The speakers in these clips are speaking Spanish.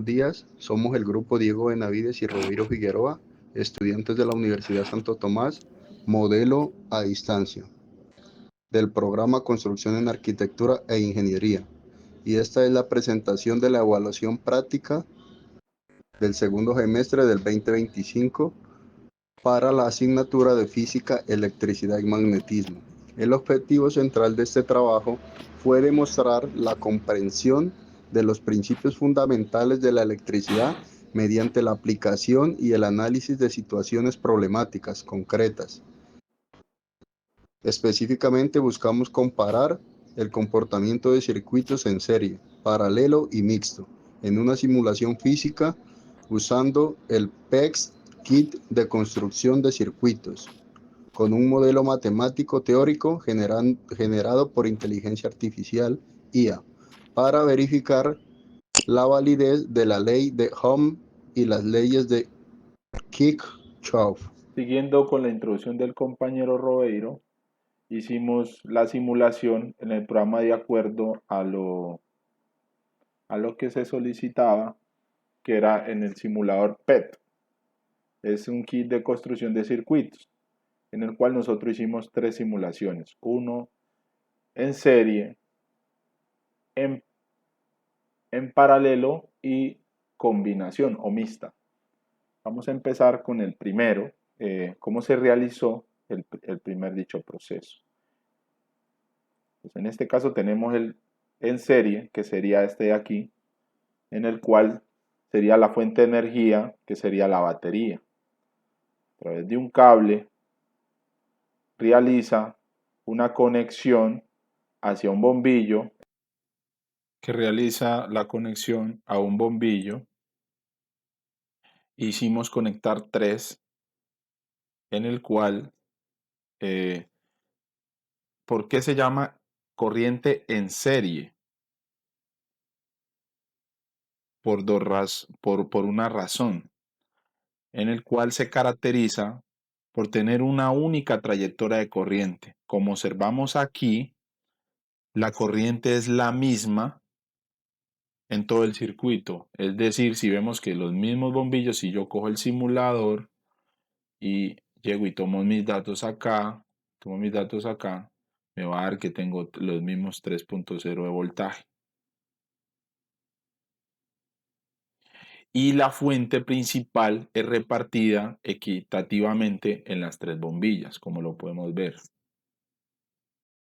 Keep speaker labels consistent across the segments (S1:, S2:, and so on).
S1: Días, somos el grupo Diego Benavides y Robeiro Figueroa, estudiantes de la Universidad Santo Tomás, modelo a distancia, del programa Construcción en Arquitectura e Ingeniería. Y esta es la presentación de la evaluación práctica del segundo semestre del 2025 para la asignatura de Física, Electricidad y Magnetismo. El objetivo central de este trabajo fue demostrar la comprensión de los principios fundamentales de la electricidad mediante la aplicación y el análisis de situaciones problemáticas concretas. Específicamente buscamos comparar el comportamiento de circuitos en serie, paralelo y mixto, en una simulación física usando el PEX Kit de construcción de circuitos, con un modelo matemático teórico generado por inteligencia artificial IA, para verificar la validez de la ley de Ohm y las leyes de Kirchhoff.
S2: Siguiendo con la introducción del compañero Robeiro, hicimos la simulación en el programa de acuerdo a lo que se solicitaba, que era en el simulador PET. Es un kit de construcción de circuitos, en el cual nosotros hicimos tres simulaciones. Uno en serie, en, en paralelo y combinación o mixta. Vamos a empezar con el primero, cómo se realizó el primer dicho proceso. Pues en este caso tenemos el en serie, que sería este de aquí, en el cual sería la fuente de energía, que sería la batería. A través de un cable realiza una conexión hacia un bombillo, que realiza la conexión a un bombillo. Hicimos conectar tres, en el cual, ¿por qué se llama corriente en serie? Por una razón, en el cual se caracteriza por tener una única trayectoria de corriente. Como observamos aquí, la corriente es la misma en todo el circuito. Es decir, si vemos que los mismos bombillos, si yo cojo el simulador y llego y tomo mis datos acá, me va a dar que tengo los mismos 3.0 de voltaje. Y la fuente principal es repartida equitativamente en las tres bombillas, como lo podemos ver.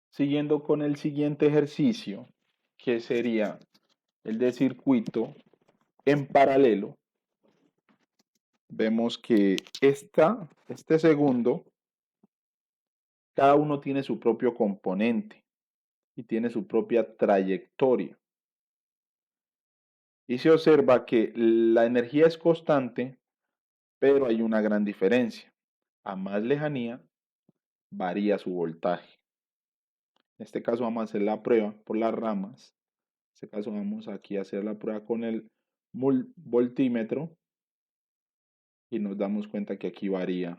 S2: Siguiendo con el siguiente ejercicio, que sería el de circuito en paralelo, vemos que este segundo, cada uno tiene su propio componente y tiene su propia trayectoria. Y se observa que la energía es constante, pero hay una gran diferencia. A más lejanía, varía su voltaje. En este caso vamos a hacer la prueba por las ramas. En este caso vamos aquí a hacer la prueba con el voltímetro y nos damos cuenta que aquí varía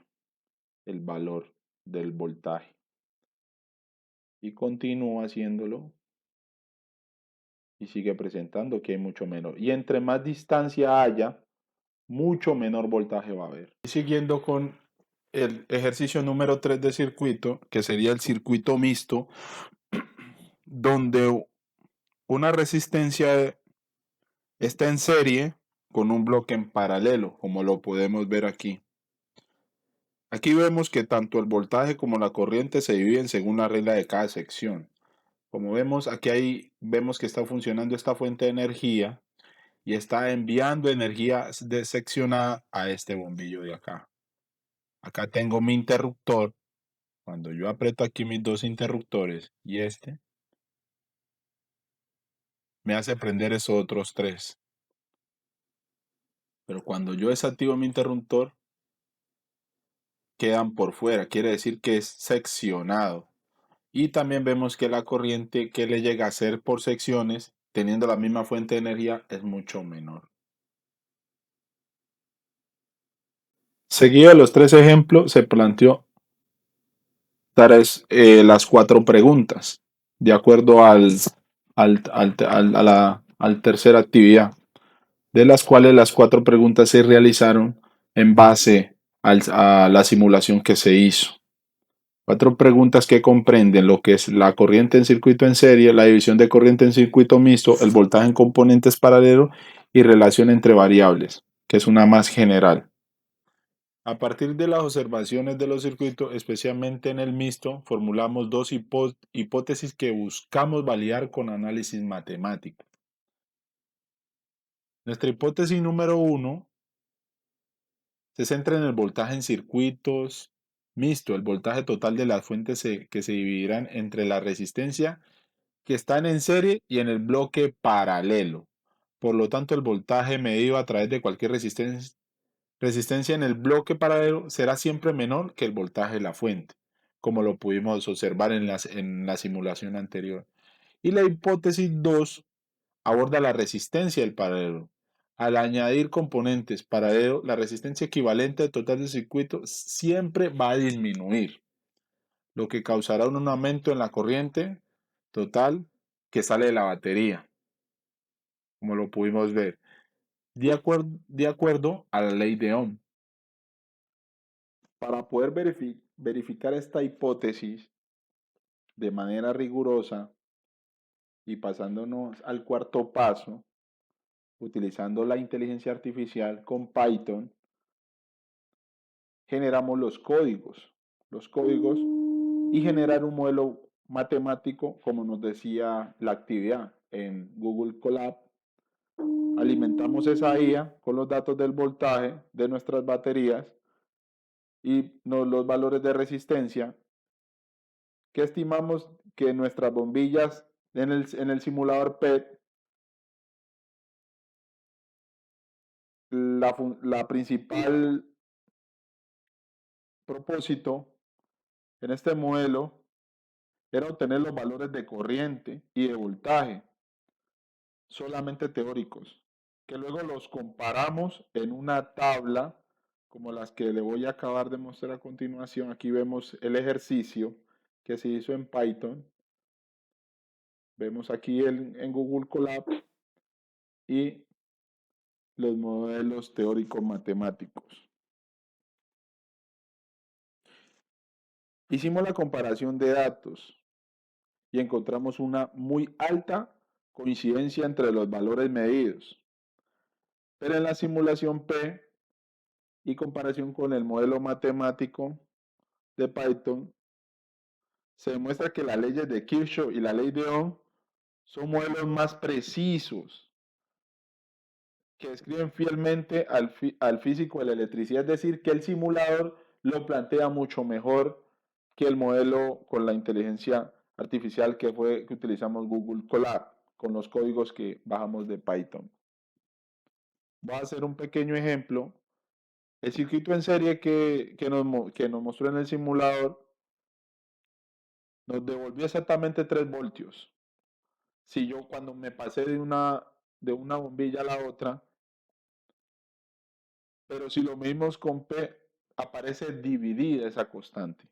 S2: el valor del voltaje. Y continúo haciéndolo y sigue presentando que hay mucho menor. Y entre más distancia haya, mucho menor voltaje va a haber. Y siguiendo con el ejercicio número 3 de circuito, que sería el circuito mixto, donde una resistencia está en serie con un bloque en paralelo, como lo podemos ver aquí. Aquí vemos que tanto el voltaje como la corriente se dividen según la regla de cada sección. Como vemos, vemos que está funcionando esta fuente de energía y está enviando energía seccionada a este bombillo de acá. Acá tengo mi interruptor. Cuando yo aprieto aquí mis dos interruptores y me hace prender esos otros tres. Pero cuando yo desactivo mi interruptor, quedan por fuera. Quiere decir que es seccionado. Y también vemos que la corriente que le llega a hacer por secciones, teniendo la misma fuente de energía, es mucho menor. Seguido de los tres ejemplos, se planteó las cuatro preguntas, de acuerdo al tercera actividad. de las cuales las 4 preguntas se realizaron en base a la simulación que se hizo. 4 preguntas que comprenden lo que es la corriente en circuito en serie, la división de corriente en circuito mixto, el voltaje en componentes paralelos y relación entre variables, que es una más general. A partir de las observaciones de los circuitos, especialmente en el mixto, formulamos dos hipótesis que buscamos validar con análisis matemático. Nuestra hipótesis número 1 se centra en el voltaje en circuitos mixto, el voltaje total de las fuentes que se dividirán entre la resistencia que están en serie y en el bloque paralelo. Por lo tanto, el voltaje medido a través de cualquier resistencia en el bloque paralelo será siempre menor que el voltaje de la fuente, como lo pudimos observar en la simulación anterior. Y la hipótesis 2 aborda la resistencia del paralelo. Al añadir componentes paralelos, la resistencia equivalente al total del circuito siempre va a disminuir, lo que causará un aumento en la corriente total que sale de la batería, como lo pudimos ver, de acuerdo a la ley de Ohm. Para poder verificar esta hipótesis de manera rigurosa y pasándonos al cuarto paso, utilizando la inteligencia artificial con Python, generamos los códigos y generar un modelo matemático, como nos decía la actividad en Google Colab. Alimentamos esa IA con los datos del voltaje de nuestras baterías y los valores de resistencia que estimamos que nuestras bombillas en el simulador PET, la principal propósito en este modelo era obtener los valores de corriente y de voltaje, solamente teóricos, que luego los comparamos en una tabla como las que le voy a acabar de mostrar a continuación. Aquí vemos el ejercicio que se hizo en Python. Vemos aquí en Google Colab y los modelos teóricos matemáticos. Hicimos la comparación de datos y encontramos una muy alta coincidencia entre los valores medidos. Pero en la simulación P y comparación con el modelo matemático de Python, se demuestra que las leyes de Kirchhoff y la ley de Ohm son modelos más precisos que describen fielmente al físico de la electricidad, es decir, que el simulador lo plantea mucho mejor que el modelo con la inteligencia artificial que utilizamos Google Colab, con los códigos que bajamos de Python. Voy a hacer un pequeño ejemplo. El circuito en serie que nos mostró en el simulador nos devolvió exactamente 3 voltios. Si yo cuando me pasé de una bombilla a la otra, pero si lo medimos con P, aparece dividida esa constante.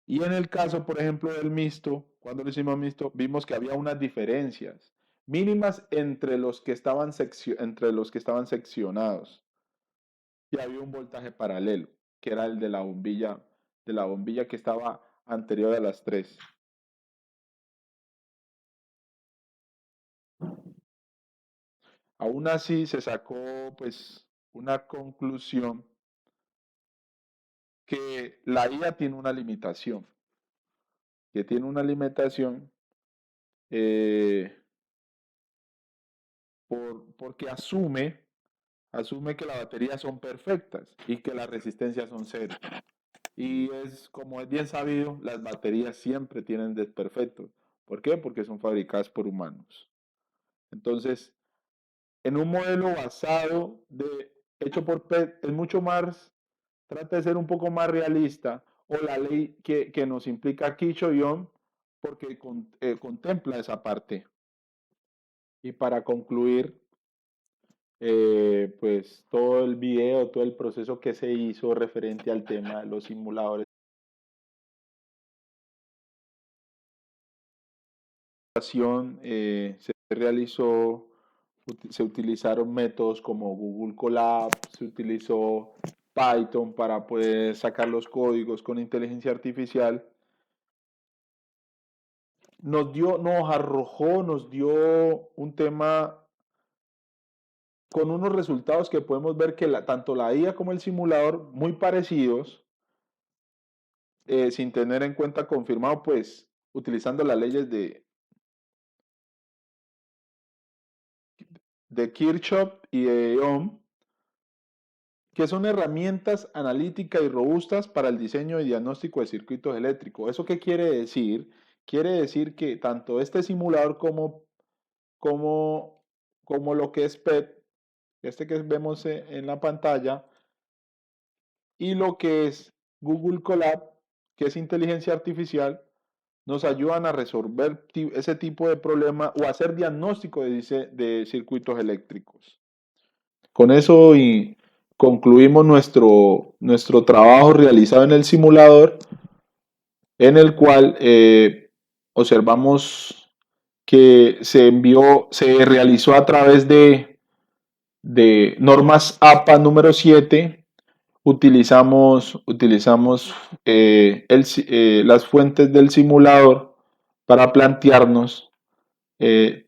S2: Y en el caso, por ejemplo, del mixto, cuando lo hicimos mixto, vimos que había unas diferencias mínimas entre los que estaban seccionados. Y había un voltaje paralelo, que era el de la bombilla que estaba anterior a las 3. Aún así se sacó pues una conclusión que la IA tiene una limitación, que tiene una limitación eh, porque asume que las baterías son perfectas y que las resistencias son cero. Y como es bien sabido, las baterías siempre tienen desperfectos. ¿Por qué? Porque son fabricadas por humanos. Entonces, en un modelo hecho por PET, es mucho más, trata de ser un poco más realista, o la ley que nos implica Kirchhoff y Ohm, porque contempla esa parte. Y para concluir, pues todo el video, todo el proceso que se hizo referente al tema de los simuladores, se se utilizaron métodos como Google Colab, se utilizó Python para poder sacar los códigos con inteligencia artificial. Nos dio un tema con unos resultados que podemos ver que tanto la IA como el simulador muy parecidos, sin tener en cuenta confirmado, pues utilizando las leyes de Kirchhoff y de Ohm, que son herramientas analíticas y robustas para el diseño y diagnóstico de circuitos eléctricos. ¿Eso qué quiere decir? Quiere decir que tanto este simulador como, como lo que es PET, este que vemos en la pantalla, y lo que es Google Colab, que es inteligencia artificial, nos ayudan a resolver ese tipo de problema o hacer diagnóstico de circuitos eléctricos. Con eso y concluimos nuestro trabajo realizado en el simulador, en el cual observamos que se realizó a través de normas APA número 7. Utilizamos las fuentes del simulador para plantearnos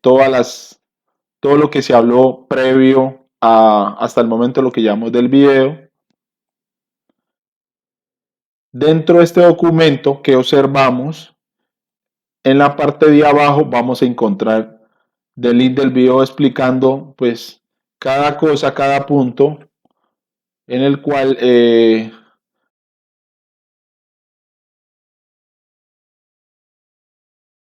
S2: todo lo que se habló previo hasta el momento, lo que llamamos del video. Dentro de este documento que observamos, en la parte de abajo vamos a encontrar del link del video explicando pues cada cosa, cada punto, en el cual